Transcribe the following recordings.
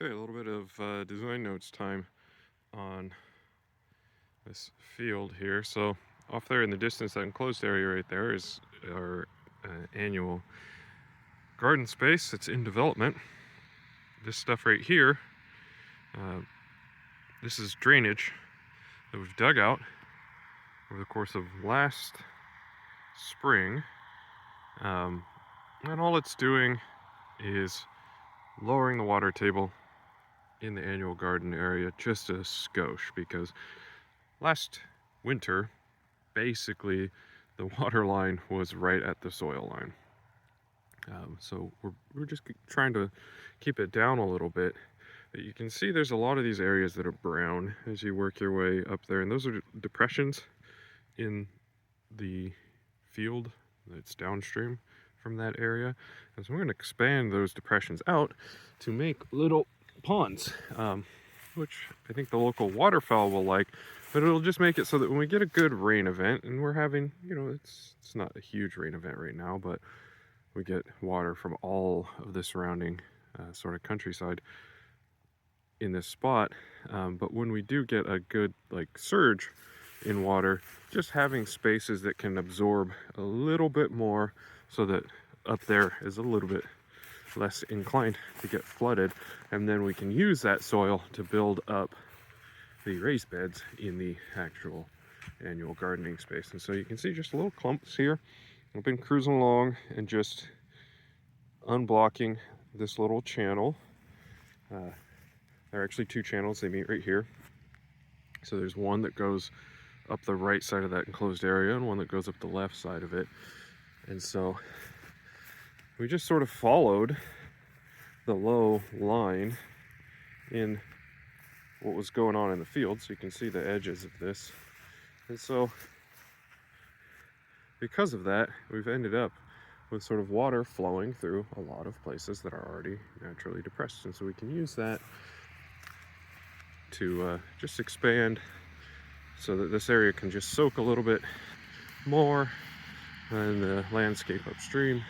Okay, a little bit of design notes time on this field here. So off there in the distance, that enclosed area right there is our annual garden space. It's in development. This stuff right here, uh, this is drainage that we've dug out over the course of last spring. And all it's doing is lowering the water table in the annual garden area just a skosh, because last winter basically the water line was right at the soil line. So we're just trying to keep it down a little bit. But you can see there's a lot of these areas that are brown as you work your way up there, and those are depressions in the field that's downstream from that area. And so we're going to expand those depressions out to make little ponds, which I think the local waterfowl will like, but it'll just make it so that when we get a good rain event, and we're having, it's not a huge rain event right now, but we get water from all of the surrounding sort of countryside in this spot. But when we do get a good surge in water, just having spaces that can absorb a little bit more so that up there is a little bit less inclined to get flooded, and then we can use that soil to build up the raised beds in the actual annual gardening space. And so you can see just little clumps here. I've been cruising along and just unblocking this little channel. There are actually two channels, they meet right here. So there's one that goes up the right side of that enclosed area and one that goes up the left side of it. And so we just sort of followed the low line in what was going on in the field, so you can see the edges of this. And so because of that, we've ended up with sort of water flowing through a lot of places that are already naturally depressed. And so we can use that to just expand so that this area can just soak a little bit more, and the landscape upstream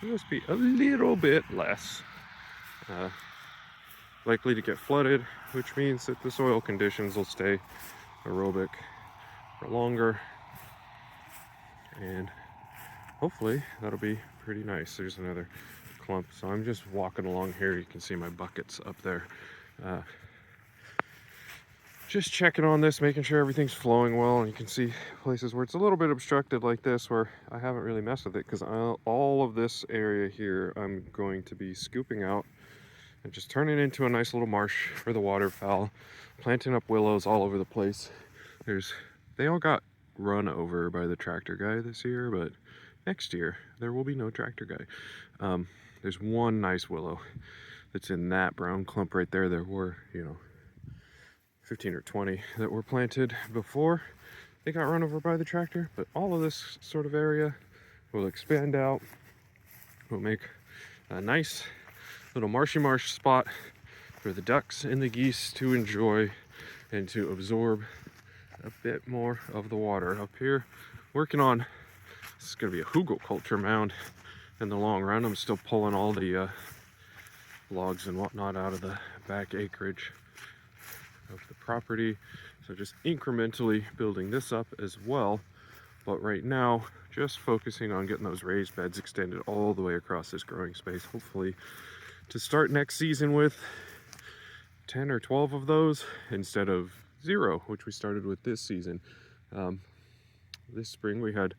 will just be a little bit less likely to get flooded, which means that the soil conditions will stay aerobic for longer, and hopefully that'll be pretty nice. There's another clump. So I'm just walking along here. You can see my buckets up there. Just checking on this, making sure everything's flowing well. And you can see places where it's a little bit obstructed like this, where I haven't really messed with it, because all of this area here I'm going to be scooping out and just turning it into a nice little marsh for the waterfowl, planting up willows all over the place. They all got run over by the tractor guy this year, but next year there will be no tractor guy. There's one nice willow that's in that brown clump right there. There were 15 or 20 that were planted before they got run over by the tractor, but all of this sort of area will expand out. We'll make a nice little marshy marsh spot for the ducks and the geese to enjoy and to absorb a bit more of the water. Up here, working on, this is going to be a hugelkultur mound in the long run. I'm still pulling all the logs and whatnot out of the back acreage of the property, so just incrementally building this up as well. But right now, just focusing on getting those raised beds extended all the way across this growing space, hopefully to start next season with 10 or 12 of those instead of 0, which we started with this season. This spring we had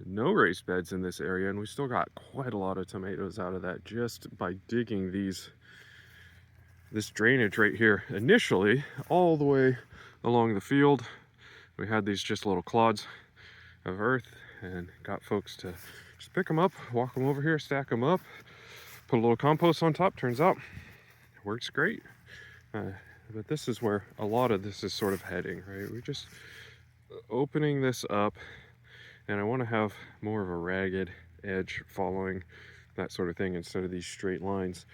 no raised beds in this area, and we still got quite a lot of tomatoes out of that just by digging this drainage right here initially all the way along the field. We had these just little clods of earth and got folks to just pick them up, walk them over here, stack them up, put a little compost on top. Turns out it works great. But this is where a lot of this is sort of heading, right? We're just opening this up, and I want to have more of a ragged edge following that sort of thing instead of these straight lines.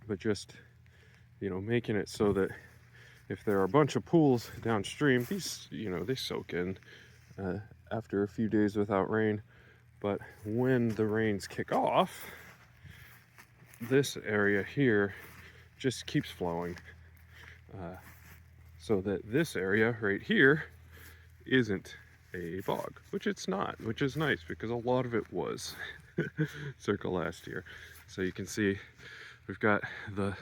But just, making it so that if there are a bunch of pools downstream, these, they soak in after a few days without rain. But when the rains kick off, this area here just keeps flowing, so that this area right here isn't a bog, which it's not, which is nice because a lot of it was circa last year. So you can see we've got the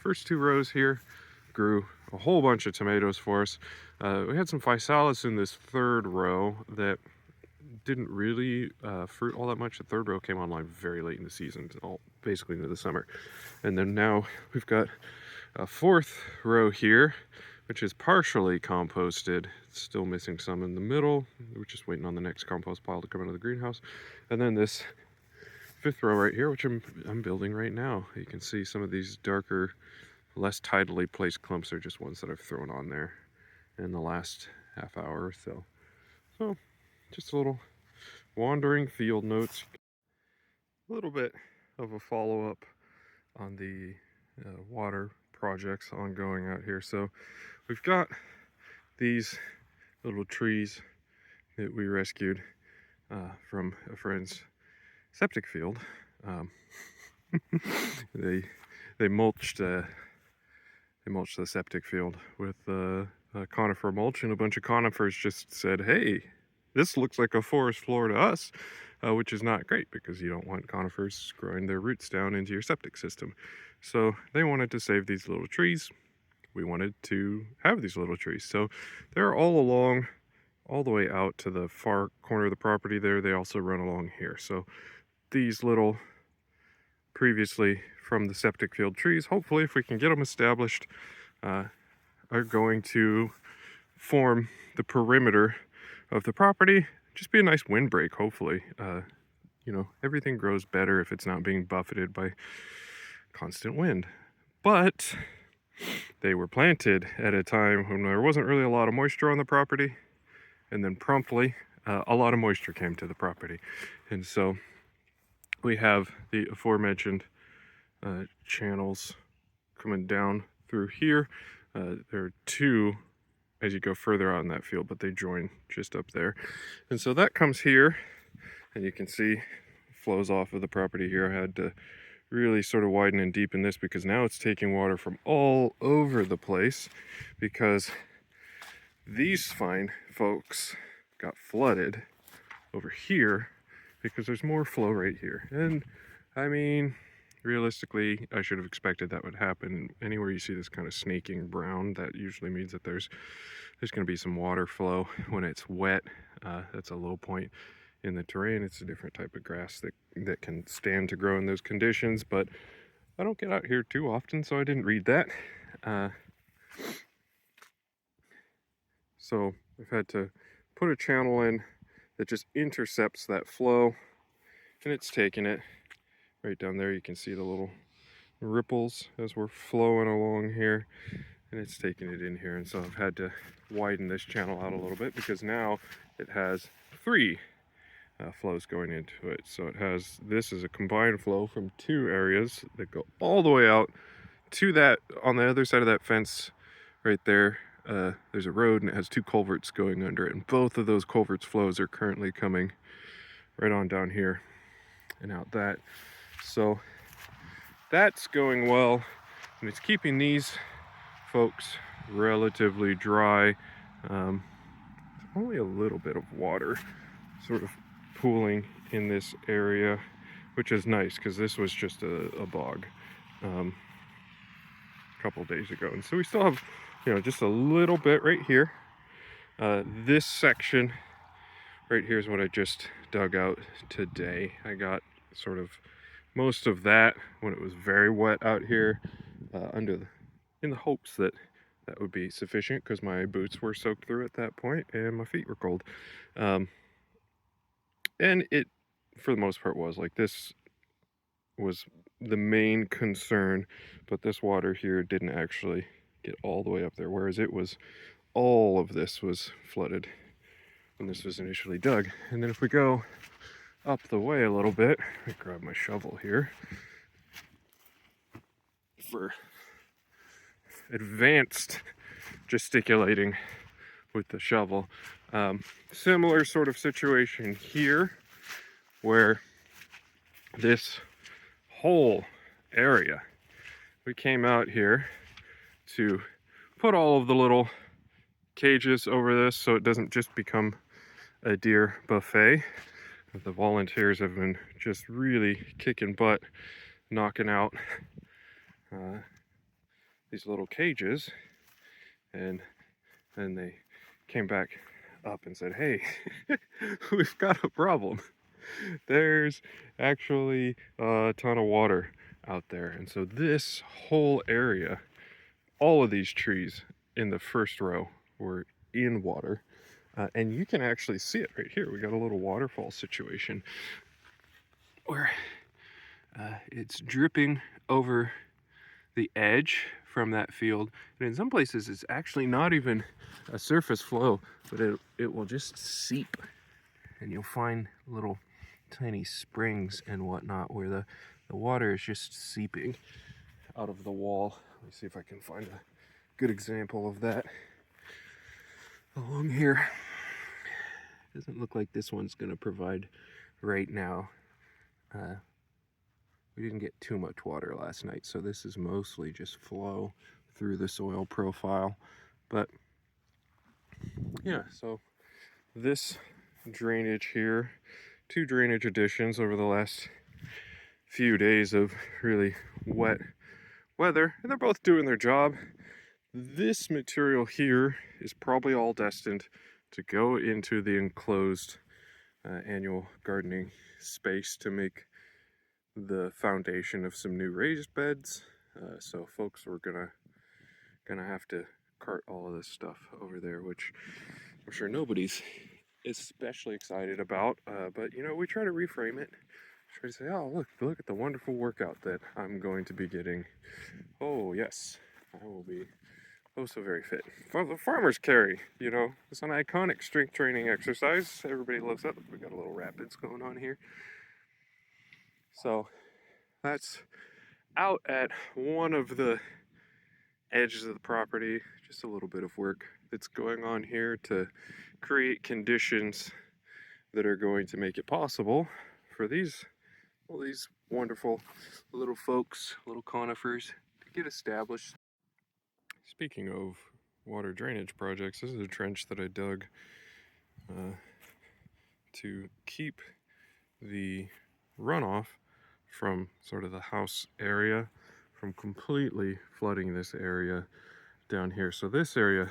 first two rows here grew a whole bunch of tomatoes for us. We had some physalis in this third row that didn't really fruit all that much. The third row came online very late in the season, basically into the summer. And then now we've got a fourth row here, which is partially composted. It's still missing some in the middle. We're just waiting on the next compost pile to come out of the greenhouse. And then this fifth row right here, which I'm building right now. You can see some of these darker, less tidally placed clumps are just ones that I've thrown on there in the last half hour or so. So just a little wandering field notes. A little bit of a follow-up on the water projects ongoing out here. So we've got these little trees that we rescued from a friend's septic field. They mulched the septic field with conifer mulch, and a bunch of conifers just said, "Hey, this looks like a forest floor to us," which is not great because you don't want conifers growing their roots down into your septic system. So they wanted to save these little trees. We wanted to have these little trees. So they're all along, all the way out to the far corner of the property there. They also run along here. So these little previously from the septic field trees, hopefully if we can get them established, are going to form the perimeter of the property. Just be a nice windbreak, hopefully. You know, everything grows better if it's not being buffeted by constant wind. But they were planted at a time when there wasn't really a lot of moisture on the property, and then promptly a lot of moisture came to the property. And so we have the aforementioned channels coming down through here. There are two as you go further out in that field, but they join just up there. And so that comes here, and you can see flows off of the property here. I had to really sort of widen and deepen this because now it's taking water from all over the place, because these fine folks got flooded over here because there's more flow right here. And I mean, realistically, I should have expected that would happen. Anywhere you see this kind of snaking brown, that usually means that there's going to be some water flow when it's wet. That's a low point in the terrain. It's a different type of grass that can stand to grow in those conditions, but I don't get out here too often, so I didn't read that. So I've had to put a channel in that just intercepts that flow, and it's taking it right down there. You can see the little ripples as we're flowing along here, and it's taking it in here. And so I've had to widen this channel out a little bit because now it has three flows going into it. So it has, this is a combined flow from two areas that go all the way out to that, on the other side of that fence right there. There's a road, and it has two culverts going under it, and both of those culverts flows are currently coming right on down here and out that. So that's going well, and it's keeping these folks relatively dry. Only a little bit of water sort of pooling in this area, which is nice because this was just a bog a couple days ago. And so we still have, you know, just a little bit right here. This section right here is what I just dug out today. I got sort of most of that when it was very wet out here, in the hopes that that would be sufficient because my boots were soaked through at that point and my feet were cold. And it, for the most part, was like, this was the main concern, but this water here didn't actually get all the way up there, whereas it was, all of this was flooded when this was initially dug. And then if we go up the way a little bit, let me grab my shovel here for advanced gesticulating with the shovel. Similar sort of situation here, where this whole area. We came out here to put all of the little cages over this so it doesn't just become a deer buffet. The volunteers have been just really kicking butt, knocking out these little cages, and then they came back up and said, hey, we've got a problem. There's actually a ton of water out there, and so this whole area, all of these trees in the first row were in water, and you can actually see it right here. We got a little waterfall situation where it's dripping over the edge from that field, and in some places it's actually not even a surface flow, but it will just seep, and you'll find little tiny springs and whatnot where the water is just seeping out of the wall. Let me see if I can find a good example of that along here. Doesn't look like this one's going to provide right now. We didn't get too much water last night, so this is mostly just flow through the soil profile. But yeah, so this drainage here, 2 drainage additions over the last few days of really wet weather, and they're both doing their job. This material here is probably all destined to go into the enclosed annual gardening space to make the foundation of some new raised beds. So folks, we're gonna have to cart all of this stuff over there, which I'm sure nobody's especially excited about. But you know, we try to reframe it. Try to say, oh look at the wonderful workout that I'm going to be getting. Oh yes, I will be oh so very fit. For the farmer's carry, you know, it's an iconic strength training exercise. Everybody loves that. We got a little rapids going on here. So that's out at one of the edges of the property. Just a little bit of work that's going on here to create conditions that are going to make it possible for these wonderful little folks, little conifers, to get established. Speaking of water drainage projects, this is a trench that I dug to keep the runoff from sort of the house area from completely flooding this area down here. So this area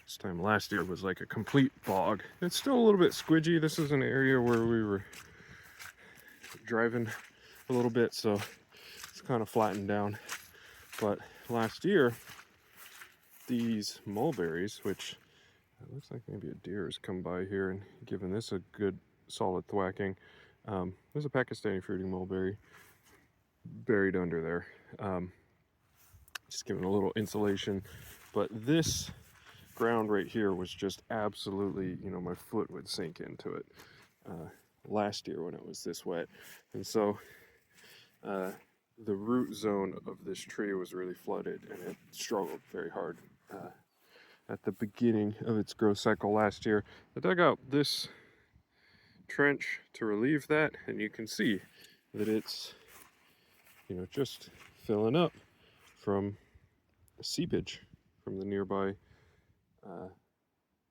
this time last year was like a complete bog. It's still a little bit squidgy. This is an area where we were driving a little bit, so it's kind of flattened down. But last year, these mulberries, which it looks like maybe a deer has come by here and given this a good solid thwacking. There's a Pakistani fruiting mulberry buried under there. Just giving a little insulation. But this ground right here was just absolutely, you know, my foot would sink into it last year when it was this wet. And so the root zone of this tree was really flooded, and it struggled very hard at the beginning of its growth cycle last year. I dug out this trench to relieve that, and you can see that it's, you know, just filling up from seepage from the nearby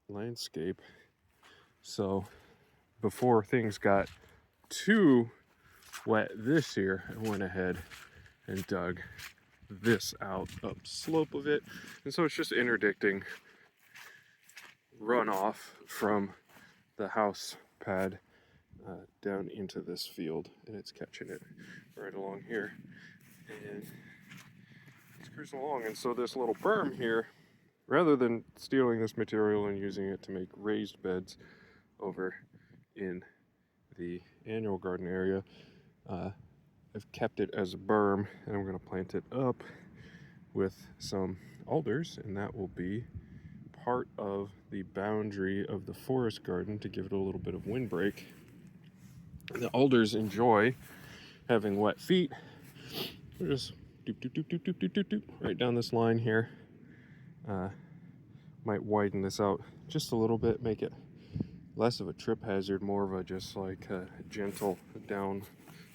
landscape. So before things got too wet this year, I went ahead and dug this out up slope of it, and so it's just interdicting runoff from the house pad down into this field, and it's catching it right along here, and it's cruising along. And so this little berm here, rather than stealing this material and using it to make raised beds over in the annual garden area, I've kept it as a berm, and I'm going to plant it up with some alders, and that will be part of the boundary of the forest garden to give it a little bit of windbreak. The alders enjoy having wet feet. We're just doop, doop, doop, doop, doop, doop, doop, doop, right down this line here. Might widen this out just a little bit, make it less of a trip hazard, more of a just like a gentle down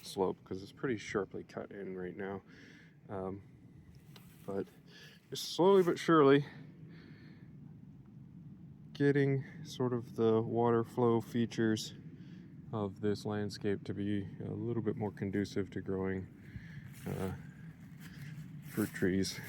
slope because it's pretty sharply cut in right now. But just slowly but surely getting sort of the water flow features of this landscape to be a little bit more conducive to growing fruit trees.